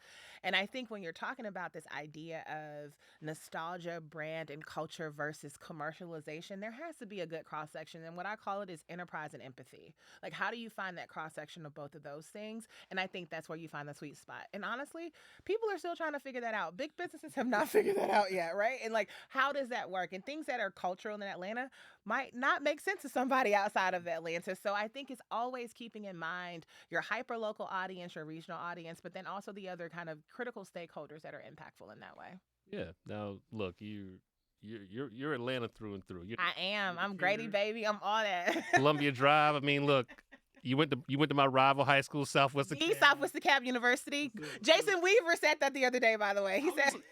And I think when you're talking about this idea of nostalgia, brand, and culture versus commercialization, there has to be a good cross-section. And what I call it is enterprise and empathy. Like, how do you find that cross-section of both of those things? And I think that's where you find the sweet spot. And honestly, people are still trying to figure that out. Big businesses have not figured that out yet, right? And like, how does that work? And things that are cultural in Atlanta might not make sense to somebody outside of Atlanta. So I think it's always keeping in mind your hyper-local audience, your regional audience, but then also the other kind of critical stakeholders that are impactful in that way. Yeah. Now, look, you're Atlanta through and through. I am. I'm Grady, baby. I'm all that. Columbia Drive. I mean, look. You went to my rival high school, Southwest DeKalb University. Jason Weaver said that the other day, by the way.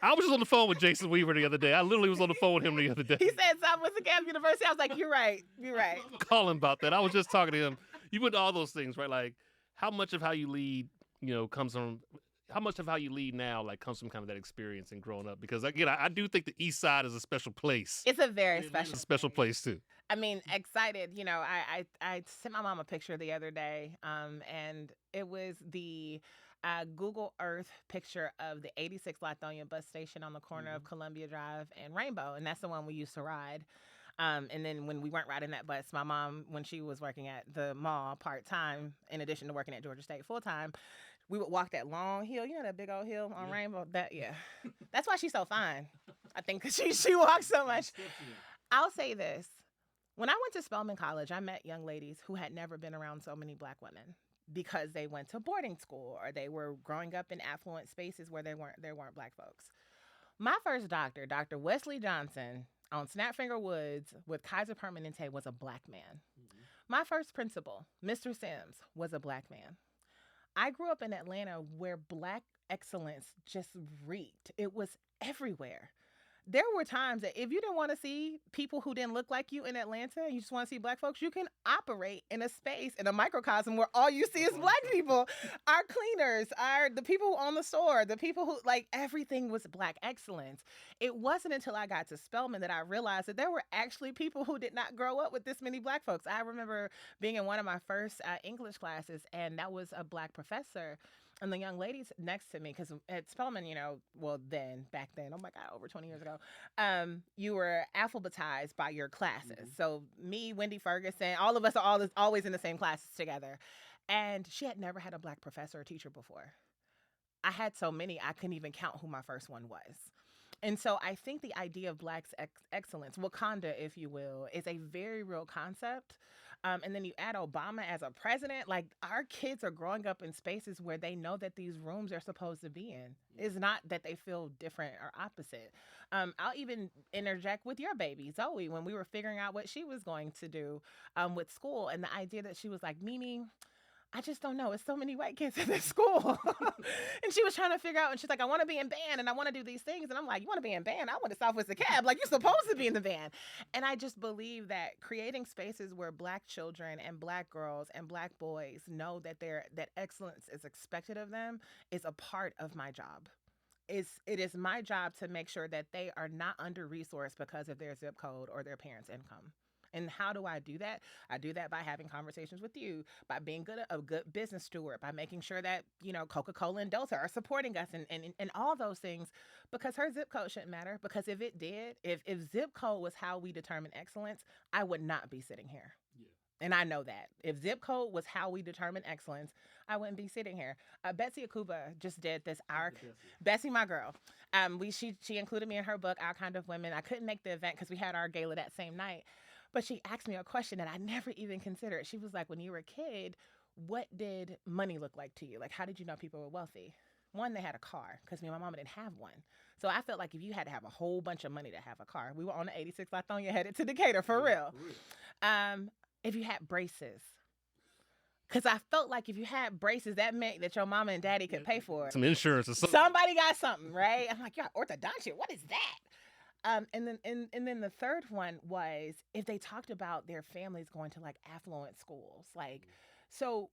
I was just on the phone with Jason Weaver the other day. I literally was on the phone with him the other day. He said Southwest DeKalb University. I was like, you're right. I'm calling about that. I was just talking to him. You went to all those things, right? Like, how much of how you lead, comes from, how much of how you lead now, like, comes from kind of that experience and growing up? Because, again, I do think the East Side is a special place. It's a very special place, too. I mean, excited. I sent my mom a picture the other day, and it was the Google Earth picture of the 86 Lithonia bus station on the corner of Columbia Drive and Rainbow, and that's the one we used to ride. And then when we weren't riding that bus, my mom, when she was working at the mall part-time, in addition to working at Georgia State full-time, we would walk that long hill, that big old hill on Rainbow. That's why she's so fine. I think because she walks so much. I'll say this. When I went to Spelman College, I met young ladies who had never been around so many Black women because they went to boarding school or they were growing up in affluent spaces where there weren't Black folks. My first doctor, Dr. Wesley Johnson, on Snapfinger Woods with Kaiser Permanente, was a Black man. My first principal, Mr. Sims, was a Black man. I grew up in Atlanta where Black excellence just reeked. It was everywhere. There were times that if you didn't want to see people who didn't look like you in Atlanta, and you just want to see Black folks, you can operate in a space, in a microcosm where all you see is Black people. Our cleaners, the people who own the store, the people who, everything was Black excellence. It wasn't until I got to Spelman that I realized that there were actually people who did not grow up with this many Black folks. I remember being in one of my first English classes, and that was a Black professor. And the young ladies next to me, because at Spelman, back then, oh my God, over 20 years ago, you were alphabetized by your classes. So me, Wendy Ferguson, all of us are always in the same classes together. And she had never had a Black professor or teacher before. I had so many, I couldn't even count who my first one was. And so I think the idea of Black excellence, Wakanda, if you will, is a very real concept. And then you add Obama as a president, like our kids are growing up in spaces where they know that these rooms are supposed to be in. It's not that they feel different or opposite. I'll even interject with your baby, Zoe, when we were figuring out what she was going to do with school, and the idea that she was like, Mimi, I just don't know. It's so many white kids at this school. And she was trying to figure out, and she's like, I want to be in band and I want to do these things. And I'm like, you want to be in band? I went to Southwest Cab. Like, you're supposed to be in the band. And I just believe that creating spaces where Black children and Black girls and Black boys know that that excellence is expected of them is a part of my job. It is my job to make sure that they are not under resourced because of their zip code or their parents' income. And how do I do that? I do that by having conversations with you, by being a good business steward, by making sure that, Coca-Cola and Delta are supporting us and all those things, because her zip code shouldn't matter. Because if it did, if zip code was how we determine excellence, I would not be sitting here. Yeah. And I know that. If zip code was how we determine excellence, I wouldn't be sitting here. Betsy Akuba just did this. Bessie, my girl. She included me in her book, Our Kind of Women. I couldn't make the event because we had our gala that same night. But she asked me a question that I never even considered. She was like, when you were a kid, what did money look like to you? Like, how did you know people were wealthy? One, they had a car, because me and my mama didn't have one. So I felt like if you had to have a whole bunch of money to have a car, we were on the 86 Lithonia headed to Decatur, for real. If you had braces. Because I felt like if you had braces, that meant that your mama and daddy could pay for it. Some insurance or something. Somebody got something, right? I'm like, you're orthodontia. What is that? And then the third one was if they talked about their families going to like affluent schools, like, so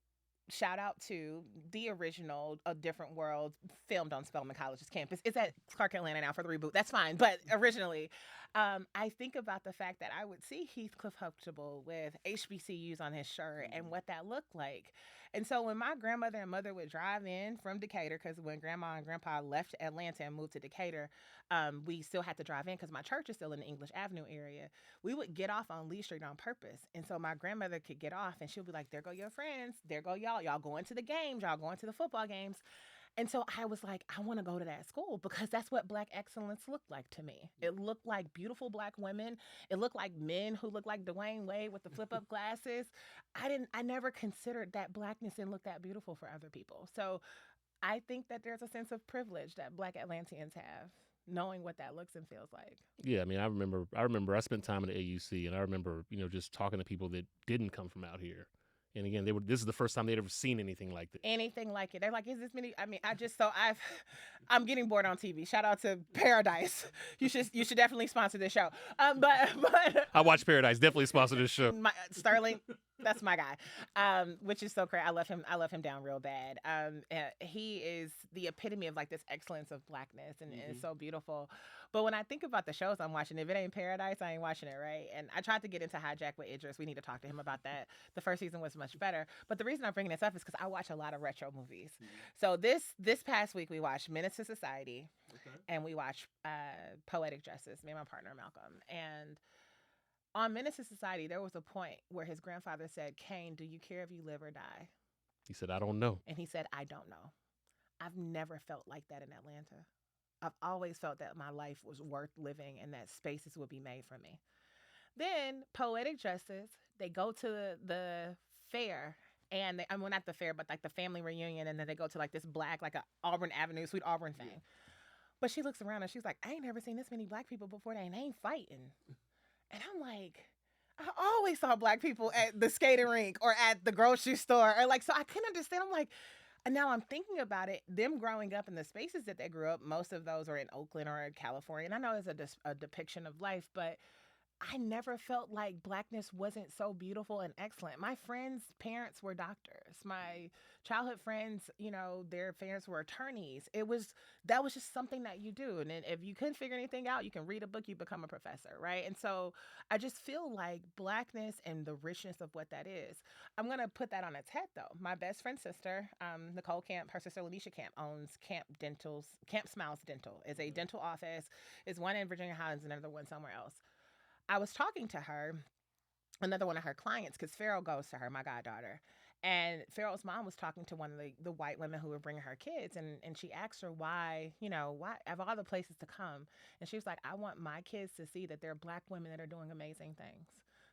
shout out to the original A Different World, filmed on Spelman College's campus. It's at Clark Atlanta now for the reboot. That's fine. But originally, I think about the fact that I would see Heathcliff Huxtable with HBCUs on his shirt and what that looked like. And so when my grandmother and mother would drive in from Decatur, because when grandma and grandpa left Atlanta and moved to Decatur, we still had to drive in because my church is still in the English Avenue area. We would get off on Lee Street on purpose. And so my grandmother could get off and she'll be like, there go your friends. There go y'all. Y'all going to the games. Y'all going to the football games. And so I was like, I want to go to that school because that's what Black excellence looked like to me. It looked like beautiful Black women. It looked like men who looked like Dwayne Wade with the flip-up glasses. I never considered that Blackness didn't look that beautiful for other people. So I think that there's a sense of privilege that Black Atlanteans have, knowing what that looks and feels like. Yeah, I mean, I remember I spent time at the AUC, and I remember, just talking to people that didn't come from out here. And again, this is the first time they'd ever seen anything like this. Anything like it. They're like, is this many? I mean, I'm getting bored on TV. Shout out to Paradise. You should definitely sponsor this show. But I watch Paradise. Definitely sponsor this show. Sterling, that's my guy. Which is so great. I love him down real bad. He is the epitome of like this excellence of Blackness, and it's so beautiful. But when I think about the shows I'm watching, if it ain't Paradise, I ain't watching it, right? And I tried to get into Hijack with Idris. We need to talk to him about that. The first season was much better. But the reason I'm bringing this up is because I watch a lot of retro movies. So this past week, we watched Menace to Society, and we watched Poetic Justice, me and my partner, Malcolm. And on Menace to Society, there was a point where his grandfather said, Kane, do you care if you live or die? He said, I don't know. And he said, I don't know. I've never felt like that in Atlanta. I've always felt that my life was worth living and that spaces would be made for me. Then Poetic Justice, they go to the fair, and not the fair, but like the family reunion, and then they go to like this Black, like a Auburn Avenue, Sweet Auburn thing. Yeah. But she looks around and she's like, I ain't never seen this many Black people before. They ain't fighting. And I'm like, I always saw Black people at the skating rink or at the grocery store, or like, so I couldn't understand. I'm like, and now I'm thinking about it, them growing up in the spaces that they grew up, most of those are in Oakland or in California. And I know it's a depiction of life, but I never felt like Blackness wasn't so beautiful and excellent. My friends' parents were doctors. My childhood friends, their parents were attorneys. That was just something that you do. And then if you couldn't figure anything out, you can read a book, you become a professor, right? And so I just feel like Blackness and the richness of what that is. I'm going to put that on its head, though. My best friend's sister, Nicole Camp, her sister Lanisha Camp, owns Camp Smiles Dental. It's a dental office. It's one in Virginia Highlands and another one somewhere else. I was talking to her, another one of her clients, because Ferrell goes to her, my goddaughter. And Farrell's mom was talking to one of the white women who were bringing her kids, and she asked her why, why of all the places to come. And she was like, I want my kids to see that there are black women that are doing amazing things.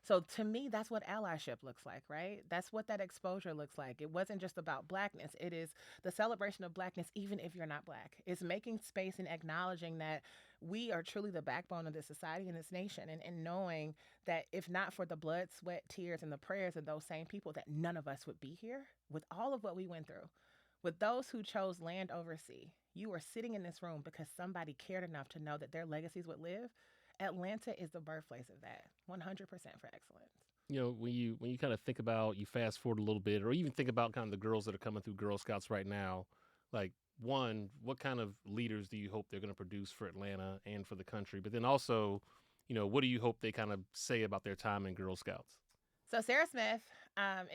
So to me, that's what allyship looks like, right? That's what that exposure looks like. It wasn't just about blackness. It is the celebration of blackness, even if you're not black. It's making space and acknowledging that we are truly the backbone of this society and this nation, and knowing that if not for the blood, sweat, tears, and the prayers of those same people, that none of us would be here with all of what we went through. With those who chose land over sea, you are sitting in this room because somebody cared enough to know that their legacies would live. Atlanta is the birthplace of that. 100% for excellence. When you kind of think about, you fast forward a little bit, or even think about kind of the girls that are coming through Girl Scouts right now, like, one, what kind of leaders do you hope they're going to produce for Atlanta and for the country? But then also, what do you hope they kind of say about their time in Girl Scouts? So Sarah Smith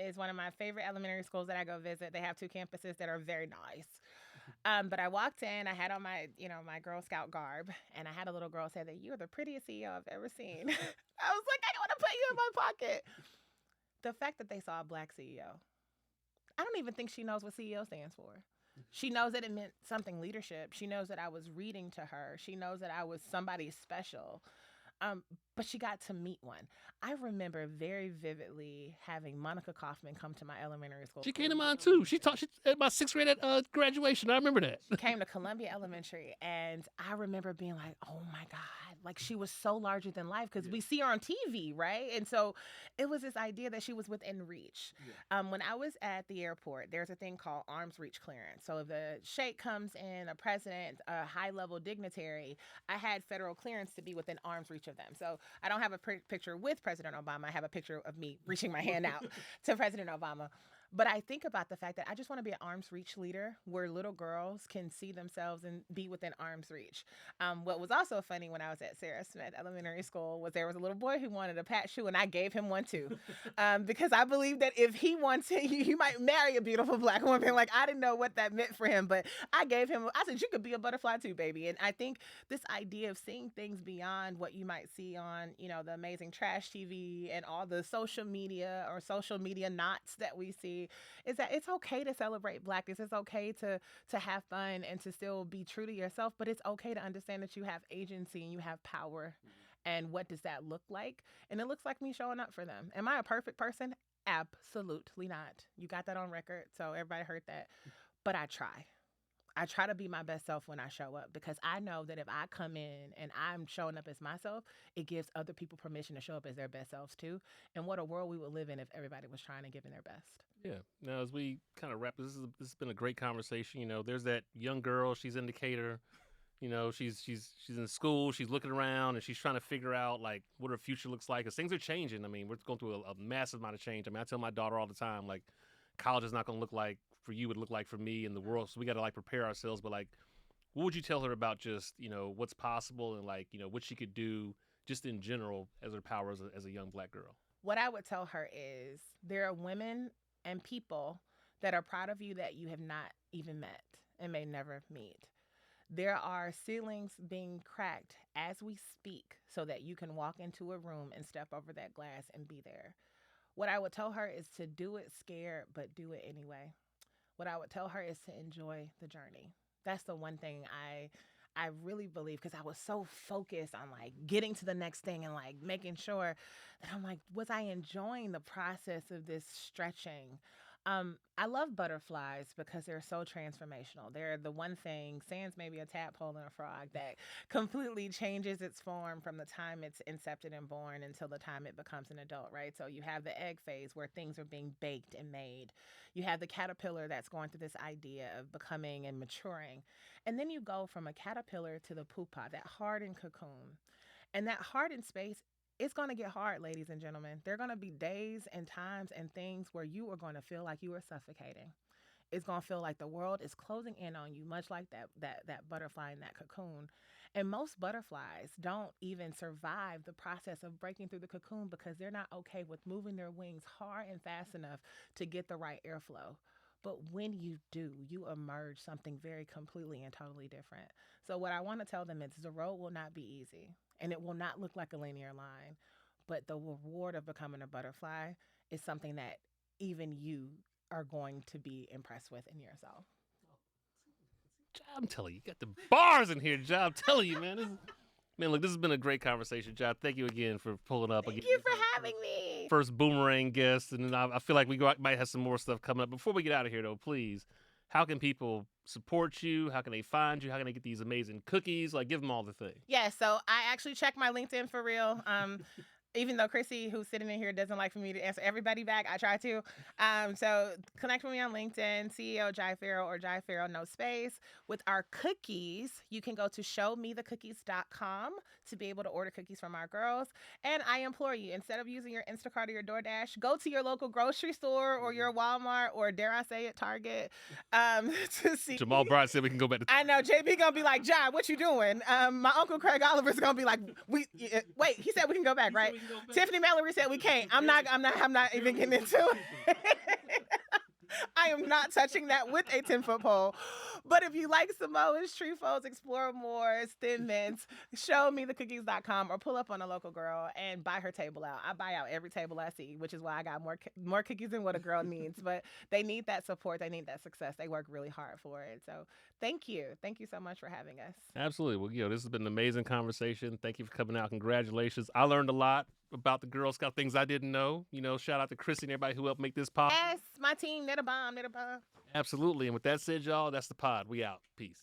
is one of my favorite elementary schools that I go visit. They have two campuses that are very nice. But I walked in, I had on my, my Girl Scout garb, and I had a little girl say that you are the prettiest CEO I've ever seen. I was like, I want to put you in my pocket. The fact that they saw a black CEO, I don't even think she knows what CEO stands for. She knows that it meant something leadership. She knows that I was reading to her. She knows that I was somebody special. But she got to meet one. I remember very vividly having Monica Kaufman come to my elementary school. She came to mine too. She taught at my sixth grade at graduation. I remember that. She came to Columbia Elementary, and I remember being like, oh my God, like she was so larger than life because we see her on TV, right? And so it was this idea that she was within reach. When I was at the airport, there's a thing called arm's reach clearance. So if a sheikh comes in, a president, a high level dignitary, I had federal clearance to be within arm's reach of them. So I don't have a picture with President Obama. I have a picture of me reaching my hand out to President Obama. But I think about the fact that I just want to be an arm's reach leader where little girls can see themselves and be within arm's reach. What was also funny when I was at Sarah Smith Elementary School was there was a little boy who wanted a pat shoe, and I gave him one too. Because I believe that if he wants it, he might marry a beautiful black woman. Like, I didn't know what that meant for him, but I said, you could be a butterfly too, baby. And I think this idea of seeing things beyond what you might see on, the amazing trash TV and all the social media or social media knots that we see, is that it's okay to celebrate blackness. It's okay to have fun and to still be true to yourself, but it's okay to understand that you have agency and you have power. And what does that look like? And it looks like me showing up for them. Am I a perfect person? Absolutely not. You got that on record, so everybody heard that. But I try. I try to be my best self when I show up, because I know that if I come in and I'm showing up as myself, it gives other people permission to show up as their best selves too. And what a world we would live in if everybody was trying to give in their best. Yeah. Now, as we kind of wrap, this has been a great conversation. There's that young girl. She's in Decatur. She's in school. She's looking around and she's trying to figure out like what her future looks like. Because things are changing. I mean, we're going through a massive amount of change. I mean, I tell my daughter all the time, like, college is not going to look like for you, it look like for me in the world. So we got to like prepare ourselves. But like, what would you tell her about just, what's possible and like, what she could do just in general as her power as a young black girl? What I would tell her is there are women and people that are proud of you that you have not even met and may never meet. There are ceilings being cracked as we speak so that you can walk into a room and step over that glass and be there. What I would tell her is to do it scared, but do it anyway. What I would tell her is to enjoy the journey. That's the one thing I really believe, because I was so focused on like getting to the next thing and like making sure that I'm like, was I enjoying the process of this stretching? I love butterflies because they're so transformational. They're the one thing, sans maybe a tadpole and a frog, that completely changes its form from the time it's incepted and born until the time it becomes an adult, right? So you have the egg phase where things are being baked and made. You have the caterpillar that's going through this idea of becoming and maturing. And then you go from a caterpillar to the pupa, that hardened cocoon. And that hardened space, it's going to get hard, ladies and gentlemen. There are going to be days and times and things where you are going to feel like you are suffocating. It's going to feel like the world is closing in on you, much like that butterfly in that cocoon. And most butterflies don't even survive the process of breaking through the cocoon because they're not okay with moving their wings hard and fast enough to get the right airflow. But when you do, you emerge something very completely and totally different. So what I want to tell them is the road will not be easy. And it will not look like a linear line, but the reward of becoming a butterfly is something that even you are going to be impressed with in yourself. I'm telling you, you got the bars in here, Jai. I'm telling you, man. Man, look, this has been a great conversation, Jai. Thank you again for pulling up. Thank you for having me. First boomerang guest, and then I feel like we might have some more stuff coming up. Before we get out of here, though, please, how can people support you? How can they find you? How can they get these amazing cookies? Like, give them all the things. Yeah, so I actually check my LinkedIn for real. Even though Chrissy, who's sitting in here, doesn't like for me to answer everybody back, I try to. So connect with me on LinkedIn, CEO Jai Farrell or Jai Farrell, no space. With our cookies, you can go to showmethecookies.com to be able to order cookies from our girls. And I implore you, instead of using your Instacart or your DoorDash, go to your local grocery store or your Walmart or, dare I say it, Target to see. Jamal Bryant said we can go back to. I know, JB gonna be like, Jai, what you doing? My Uncle Craig Oliver's gonna be like, wait, he said we can go back, right? Tiffany Mallory said we can't. I'm not even getting into it. I am not touching that with a 10-foot pole. But if you like Samoans, Trifles, Explore More, Thin Mints, showmethecookies.com or pull up on a local girl and buy her table out. I buy out every table I see, which is why I got more cookies than what a girl needs. But they need that support. They need that success. They work really hard for it. So thank you. Thank you so much for having us. Absolutely. Well, this has been an amazing conversation. Thank you for coming out. Congratulations. I learned a lot about the Girl Scout, things I didn't know. Shout out to Chrissy and everybody who helped make this possible. Yes, my team, Knit a Bomb. Absolutely. And with that said, y'all, that's the pod. We out. Peace.